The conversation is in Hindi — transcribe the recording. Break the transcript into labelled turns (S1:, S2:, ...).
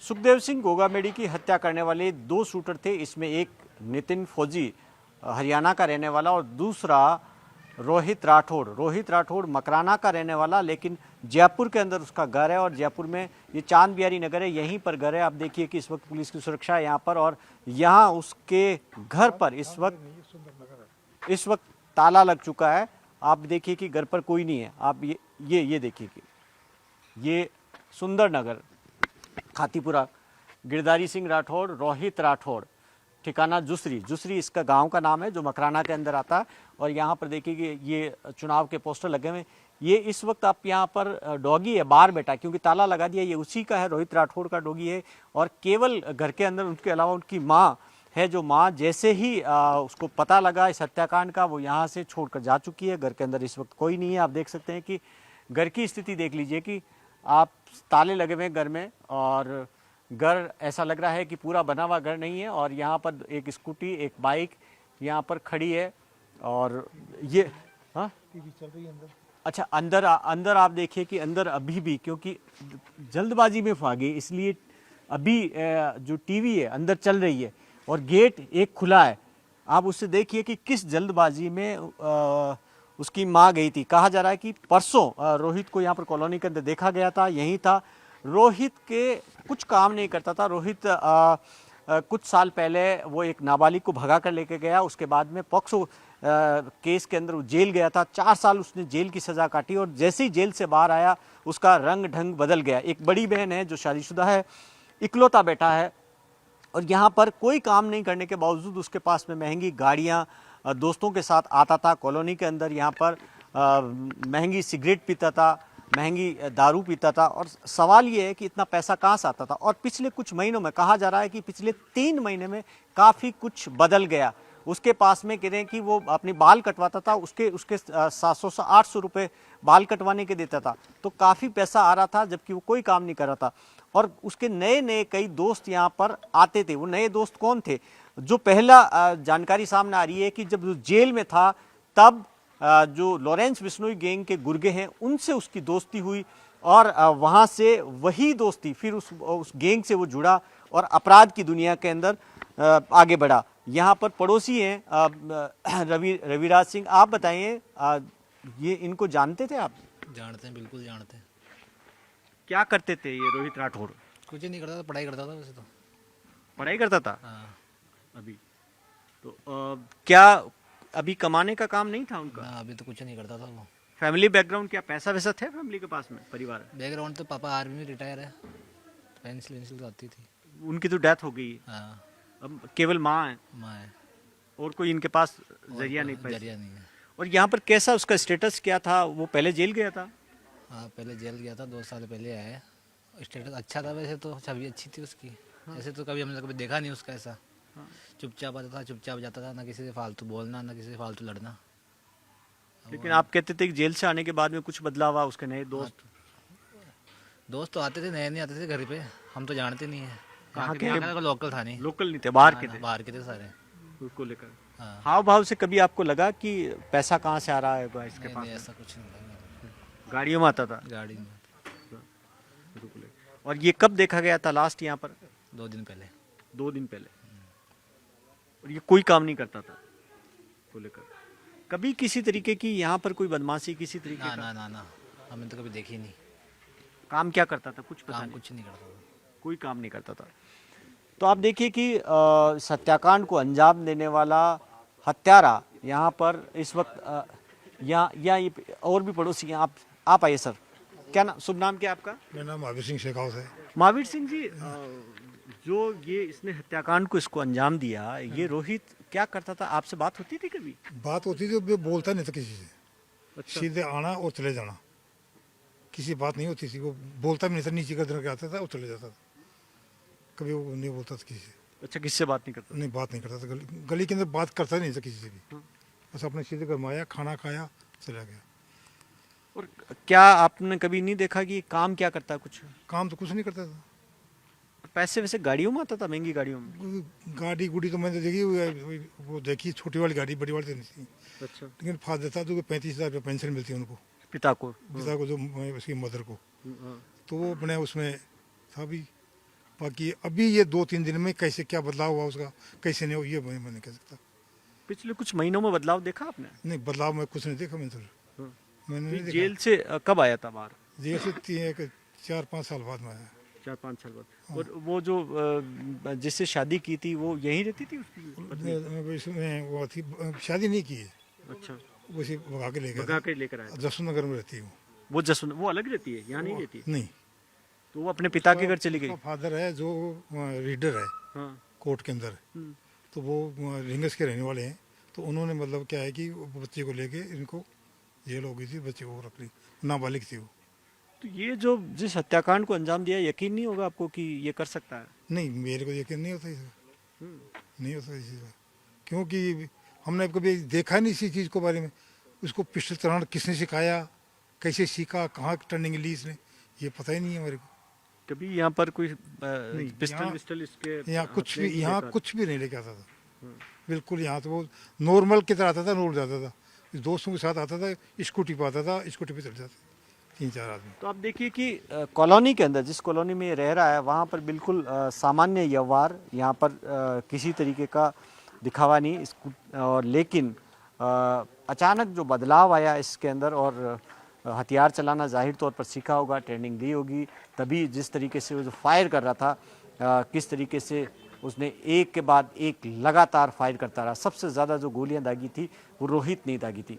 S1: सुखदेव सिंह गोगामेडी की हत्या करने वाले दो शूटर थे। इसमें एक नितिन फौजी हरियाणा का रहने वाला और दूसरा रोहित राठौड़ मकराना का रहने वाला, लेकिन जयपुर के अंदर उसका घर है और जयपुर में ये चांद बिहारी नगर है, यहीं पर घर है। आप देखिए कि इस वक्त पुलिस की सुरक्षा है यहाँ पर और यहाँ उसके घर पर इस वक्त ताला लग चुका है। आप देखिए कि घर पर कोई नहीं है। आप ये देखिए कि ये सुंदर नगर खातीपुरा, गिरधारी सिंह राठौड़, रोहित राठौड़, ठिकाना जुसरी इसका गांव का नाम है जो मकराना के अंदर आता है। और यहाँ पर देखिए कि ये चुनाव के पोस्टर लगे हुए। ये इस वक्त आप यहाँ पर डॉगी है बाहर बैठा, क्योंकि ताला लगा दिया। ये उसी का है, रोहित राठौड़ का डॉगी है। और केवल घर के अंदर उनके अलावा उनकी माँ है, जो माँ जैसे ही उसको पता लगा इस हत्याकांड का, वो यहाँ से छोड़कर जा चुकी है। घर के अंदर इस वक्त कोई नहीं है। आप देख सकते हैं कि घर की स्थिति देख लीजिए कि आप ताले लगे हुए घर में और घर ऐसा लग रहा है कि पूरा बना हुआ घर नहीं है। और यहाँ पर एक स्कूटी, एक बाइक यहाँ पर खड़ी है और ये टीवी चल रही है अंदर। अच्छा, अंदर आप देखिए कि अंदर अभी भी, क्योंकि जल्दबाजी में भागे इसलिए अभी जो टीवी है अंदर चल रही है और गेट एक खुला है। आप उससे देखिए कि किस जल्दबाजी में उसकी माँ गई थी। कहा जा रहा है कि परसों रोहित को यहाँ पर कॉलोनी के अंदर देखा गया था, यही था। रोहित के कुछ काम नहीं करता था। रोहित कुछ साल पहले वो एक नाबालिग को भगा कर लेके गया, उसके बाद में पॉक्सो केस के अंदर वो जेल गया था। 4 साल उसने जेल की सज़ा काटी और जैसे ही जेल से बाहर आया उसका रंग ढंग बदल गया। एक बड़ी बहन है जो शादीशुदा है, इकलौता बेटा है और यहाँ पर कोई काम नहीं करने के बावजूद उसके पास में महंगी गाड़ियाँ, दोस्तों के साथ आता था कॉलोनी के अंदर, यहाँ पर महंगी सिगरेट पीता था, महंगी दारू पीता था। और सवाल ये है कि इतना पैसा कहाँ से आता था। और पिछले कुछ महीनों में कहा जा रहा है कि पिछले 3 महीने में काफ़ी कुछ बदल गया। उसके पास में कह रहे हैं कि वो अपनी बाल कटवाता था, उसके 700 से 800 रुपये बाल कटवाने के देता था, तो काफ़ी पैसा आ रहा था, जबकि वो कोई काम नहीं कर रहा था। और उसके नए नए कई दोस्त यहाँ पर आते थे। वो नए दोस्त कौन थे? जो पहला जानकारी सामने आ रही है कि जब जेल में था तब जो लॉरेंस बिश्नोई गैंग के गुर्गे हैं उनसे उसकी दोस्ती हुई और वहाँ से वही दोस्ती फिर उस गैंग से वो जुड़ा और अपराध की दुनिया के अंदर आगे बढ़ा। यहाँ पर पड़ोसी हैं रविराज सिंह, आप बताइए, ये इनको जानते थे आप?
S2: जानते हैं, बिल्कुल जानते हैं।
S1: क्या करते थे ये रोहित राठौड़?
S2: कुछ नहीं करता था, पढ़ाई करता था। वैसे तो
S1: पढ़ाई करता था।
S2: हाँ।
S1: अभी तो क्या अभी कमाने का काम नहीं था उनका?
S2: ना, अभी तो कुछ नहीं करता था वो।
S1: फैमिली बैकग्राउंड, क्या पैसा वैसा थे फैमिली के पास में, परिवार?
S2: बैकग्राउंड तो पापा आर्मी में रिटायर है, पेंसिल वेंसिल तो आती थी।
S1: उनकी तो डेथ हो गई।
S2: हाँ,
S1: अब केवल माँ है
S2: माँ है
S1: और कोई इनके पास जरिया नहीं, पैसा
S2: जरिया नहीं है।
S1: और यहाँ पर कैसा उसका स्टेटस क्या था? वो पहले जेल गया था?
S2: हाँ, पहले जेल गया था, 2 साल पहले आया है। स्टेटस अच्छा था वैसे तो, छवि अच्छी थी उसकी। ऐसे तो कभी हमने कभी देखा नहीं उसका ऐसा। चुपचाप आता था, चुपचाप जाता था, ना किसी से फालतू बोलना, ना किसी से फालतू लड़ना।
S1: लेकिन आप कहते थे कि जेल से आने के बाद में कुछ बदलाव हुआ, उसके नए दोस्त
S2: तो आते थे, नए नहीं आते थे घर पे, हम तो जानते नहीं है।
S1: कहाँ के?
S2: यहाँ का लोकल था नहीं,
S1: लोकल नहीं थे, बाहर के थे।
S2: बाहर के थे सारे।
S1: उसको लेकर
S2: हाँ।
S1: हाव भाव से कभी आपको लगा कि पैसा कहाँ से आ रहा है इसके
S2: नहीं,
S1: पास?
S2: नहीं, ऐसा कुछ नहीं था।
S1: गाड़ियों में आता था?
S2: गाड़ी में।
S1: और ये कब देखा गया था लास्ट यहाँ पर?
S2: 2 दिन पहले।
S1: 2 दिन पहले। और ये कोई काम नहीं करता था को लेकर? कभी किसी तरीके की यहाँ पर कोई बदमाशी किसी तरीके
S2: ना
S1: का?
S2: ना ना ना, हमने तो कभी देखी नहीं।
S1: काम क्या करता था कुछ पता
S2: काम
S1: नहीं?
S2: कुछ नहीं करता था।
S1: कोई काम नहीं करता था। तो आप देखिए कि इस हत्याकांड को अंजाम देने वाला हत्यारा यहाँ पर इस वक्त यहाँ ये और भी पड़ोसी हैं। आप आइए सर। क्या नाम, शुभ नाम क्या आपका?
S3: मेरा नाम महावीर सिंह शेखावत है।
S1: महावीर सिंह जी, जो ये इसने हत्याकांड को इसको अंजाम दिया, ये रोहित क्या करता था? आपसे बात होती थी कभी?
S3: बात होती थी, वो बोलता नहीं था किसी से।
S1: अच्छा।
S3: सीधे आना और चले जाना, किसी बात नहीं होती थी। वो बोलता भी नहीं था, नीचे कर आता था और चले जाता था। कभी वो नहीं बोलता था किसी से।
S1: अच्छा, किससे बात नहीं करता?
S3: नहीं, बात नहीं करता था। गली के अंदर बात करता नहीं था किसी से भी। बस अपने सीधे घर में आया, खाना खाया, चला गया।
S1: और क्या आपने कभी नहीं देखा कि काम क्या करता है? कुछ
S3: काम तो कुछ नहीं करता था।
S1: पैसे वैसे गाड़ियों में आता था, महंगी गाड़ियों में?
S3: गाड़ी गुड़ी तो मैंने देखी, वो देखी छोटी वाली गाड़ी, बड़ी वाली तो नहीं थी।
S1: अच्छा।
S3: लेकिन फायदा था तो 35,000 रुपये पेंशन मिलती है उनको,
S1: पिता को?
S3: पिता को, जो उसकी मदर को। तो वो अपने उसमें था भी बाकी अभी ये 2-3 दिन में कैसे क्या बदलाव हुआ उसका, कैसे नहीं हुआ, ये मैं नहीं कह सकता।
S1: पिछले कुछ महीनों में बदलाव देखा आपने?
S3: नहीं, बदलाव मैं कुछ नहीं देखा मैंने तो। मैंने नहीं
S1: ये
S3: देखा।
S1: जेल से कब आया था बाहर?
S3: जेल से 4-5 साल बाद में आया।
S1: 4-5 साल बाद। और वो जो जिससे शादी की थी वो यहीं रहती थी उसकी पत्नी?
S3: इसमें वो थी, शादी नहीं की है,
S1: अच्छा,
S3: उसे भगा के ले गया
S1: भगा के लेकर आया।
S3: जसवंत नगर में रहती हूँ।
S1: वो जसवंत, वो अलग रहती है, यहाँ नहीं रहती है?
S3: नहीं,
S1: तो वो अपने पिता के घर चली गई?
S3: फादर है जो रीडर है
S1: हाँ।
S3: कोर्ट के अंदर,
S1: हम्म।
S3: तो वो रिंगस के रहने वाले हैं। तो उन्होंने मतलब क्या है कि वो बच्चे को लेके इनको जेल हो गई थी, बच्चे को रख ली, नाबालिग थी वो।
S1: तो ये जो जिस हत्याकांड को अंजाम दिया, यकीन नहीं होगा आपको कि ये कर सकता है?
S3: नहीं, मेरे को यकीन नहीं होता इसका, नहीं होता इस चीज़ का, क्योंकि हमने कभी देखा नहीं इसी चीज़ को बारे में। उसको पिस्टल चलाना किसने सिखाया, कैसे सीखा, कहाँ टर्निंग ली इसने, ये पता ही नहीं है मेरे को।
S1: कभी यहाँ पर कोई पिस्टल
S3: यहाँ-
S1: विस्टल इसके
S3: यहाँ कुछ
S1: अपने
S3: भी,
S1: नहीं
S3: यहाँ
S1: देखा?
S3: कुछ भी नहीं लेके आता था बिल्कुल। यहाँ तो वो नॉर्मल की तरह आता था, नॉर्मल जाता था, दोस्तों के साथ आता था, स्कूटी पर आता था, स्कूटी पे चल जाते 3-4 आदमी।
S1: तो आप देखिए कि कॉलोनी के अंदर, जिस कॉलोनी में ये रह रहा है, वहाँ पर बिल्कुल सामान्य व्यवहार, यहाँ पर किसी तरीके का दिखावा नहीं और लेकिन अचानक जो बदलाव आया इसके अंदर, और हथियार चलाना जाहिर तौर पर सीखा होगा, ट्रेनिंग ली होगी, तभी जिस तरीके से वो जो फायर कर रहा था, किस तरीके से उसने एक के बाद एक लगातार फायर करता रहा। सबसे ज़्यादा जो गोलियां दागी थी वो रोहित ने दागी थी।